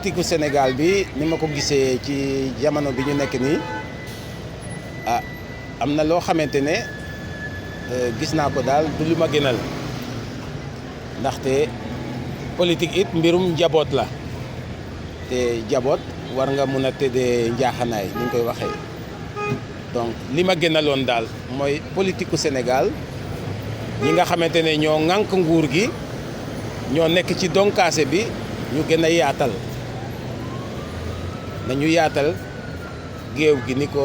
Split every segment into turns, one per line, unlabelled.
politique gu Sénégal bi ni ma ko gisee ci jamono bi ñu nekk nii am na loo xamante ne gis naa ko daal du lu ma gënal ndaxte politique it mbirum njaboot la te njaboot war nga mun a tëddee njaaxanaay ni ñu koy waxee donc li ma gënaloon daal mooy politique gu Sénégal ñi nga xamante ne ñoo ŋànk nguur gi ñoo nekk ci donkaase bi ñu gën a yaatal nañu yaatal géew gi ni ko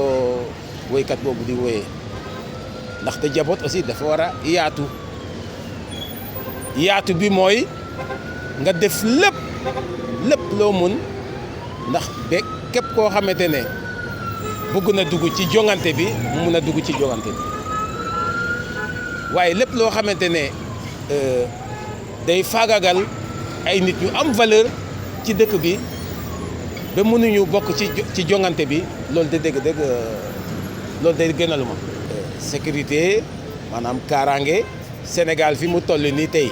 woykat boobu di woyee ndaxte jaboot aussi dafa war a yaatu bi mooy nga def lépp loo mun ndax ba képp koo xamante ne bëgg na dugg ci jongante bi mu mun a dugg ci jongante bi waaye lépp loo xamante ne day faagagal ay nit ñu am valeur ci dëkk bi ba mënuñu bokk ci jongante bi loolu de dëgg loolu day gënaluma sécurité maanaam kaaraange Sénégal fi mu toll nii tey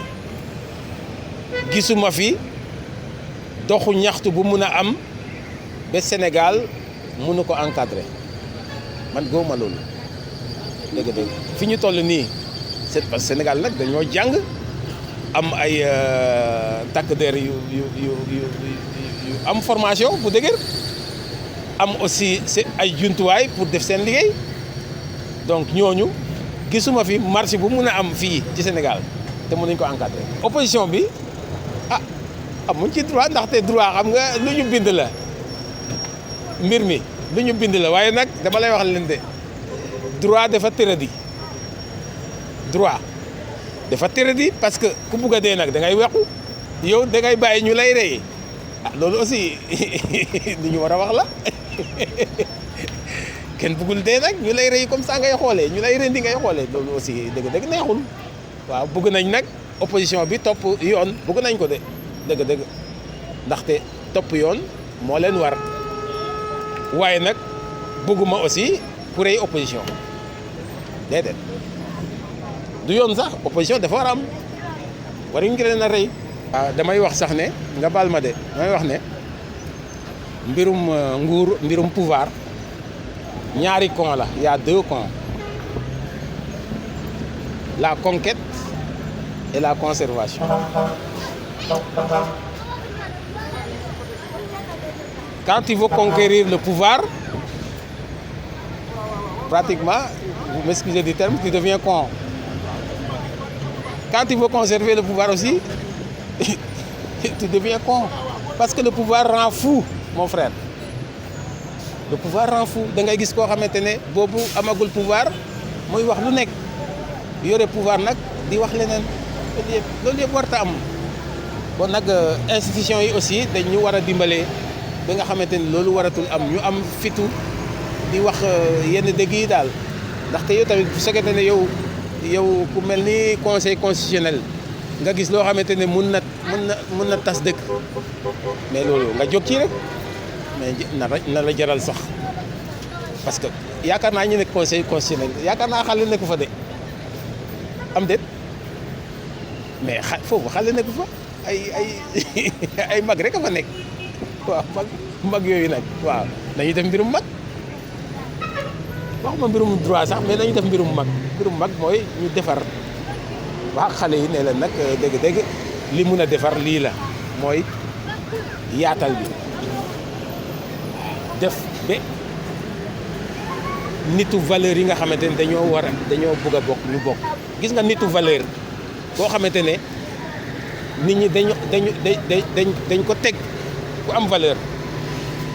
gisuma fi doxu ñaxtu bu mun a am ba Sénégal mënu ko encadrer man gëwuma loolu dëgg fi ñu toll nii c'est parce que Sénégal nag dañoo jàng am ay takk der yu am formation bu dëgër am aussi ay jumtuwaay pour def seen liggéey donc ñooñu gisuma fi marché bu mun a am fii ci Sénégal te mënuñ ko encadrer. opposition bi amuñ ci droit ndaxte droit xam nga lu ñu bind la mbir mi lu ñu bind la waaye nag dama lay wax leen de droit dafa tëradi droit. dafa tëradi parce que ku bugg a dee nag da ngay wequ yow da ngay bàyyi ñu lay rey loolu aussi lu ñu war a wax la kenn buggul dee nag ñu lay rey comme ça ngay xoolee ñu lay rendi ngay xoolee loolu aussi dëgg neexul waaw bëgg nañ nag opposition bi topp yoon bëgg nañ ko de dëgg ndaxte topp yoon moo leen war waaye nag bëgguma aussi ku rey opposition déedéet. du yoon sax opposition dafa war a am waruñu leen a rey. damay wax sax ne nga baal ma de damay wax ne mbirum nguur mbirum pouvoir ñaari camp la y a deux camps la conquête et la conservation. Quand tu veux conquérir le pouvoir pratiquement vous m'excusez du terme tu deviens con. Quand tu veux conserver le pouvoir aussi, tu deviens con. Parce que le pouvoir rend fou, mon frère. Le pouvoir rend fou. Da ngay gis koo xamante ne boobu amagul pouvoir muy wax lu nekk yore pouvoir nag di wax leneen loolu yëpp warta am. Bon nag institution yi aussi dañu war a dimbale ba nga xamante ne loolu waratul am ñu am fitu di wax yenn dëgg yi daal ndaxte yow tamit bu fekkente ne yow ku mel ni conseil constitutionnel nga gis loo xamante ne mun na tas dëkk mais loolu nga jóg ci rek mais na la jaral sax parce que yaakaar naa ñu nekk conseil constitutionnel yaakaar naa xale nekku fa de am déet mais foofu xale nekku fa ay mag rek a fa nekk waaw mag yooyu nag waaw dañuy def mbirum mag waxuma mbirum droit sax mais dañuy def mbirum mag mooy ñu defar wax xale yi ne la nag dëgg li mun a defar lii la mooy yaatal bi def ba nitu valeur yi nga xamante ne dañoo bëgg a bokk ñu bokk gis nga nitu valeur boo xamante ne nit ñi dañ ko teg ku am valeur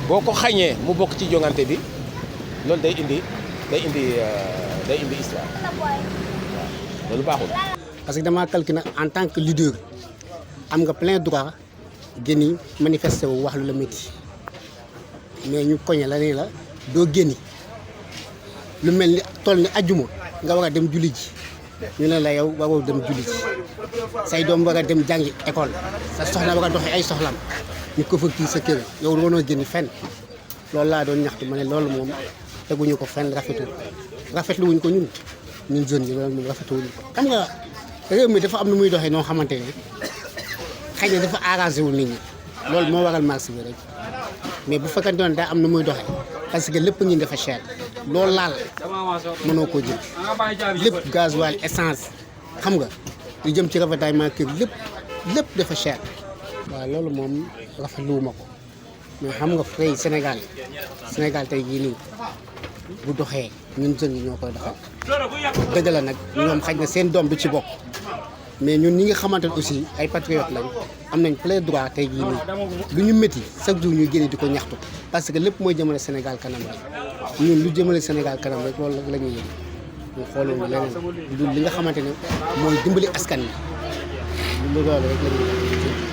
boo ko xañee mu bokk ci jongante bi loolu day indi histoire waaw loolu baaxul.
parce que damaa calculé en tant que leader am nga plein droit génni manifester wu wax lu la métti mais ñu koñe la ne la doo génni lu mel ni toll ni ajjuma nga war a dem julli ji ñu ne la yow waroo dem julli ji say doom war a dem jàngi école sa soxna war a doxee ay soxlam ñu ko fëgg sa kër yow waroo génni fenn loolu laa doon ñaxtu ma ne loolu moom teguñu ko fenn rafetlu wuñ ko ñun jeunes yi loolu moom rafetlu ko xam nga réew mi dafa am nu muy doxee noo xamante ne xëy na dafa arrangé wul nit ñi loolu moo waral marché bi rek mais bu fekkante ne daa am na muy doxee parce que lépp ngi dafa cher loolu laal mënoo koo jël lépp gasoil essence xam nga lu jëm ci ravitaillement kër lépp dafa cher waaw loolu moom rafetluwuma ko mais xam nga tey Sénégal tey jii nii bu doxee ñun jeunes yi ñoo koy doxal dëgg la nag ñoom xaj na seen doom du ci bokk mais ñun ñi nga xamante ne aussi ay patriotes lañ am nañ plein droit tey jii nii lu ñu métti chaque jour ñuy génne di ko ñaxtu parce que lépp mooy jëmale Sénégal kanam rek ñun lu jëmale Sénégal kanam rek loolu la ñuy yëg ñu xoolul leneen lu li nga xamante ne mooy dimbali askan wi lu loolu rek la ñuy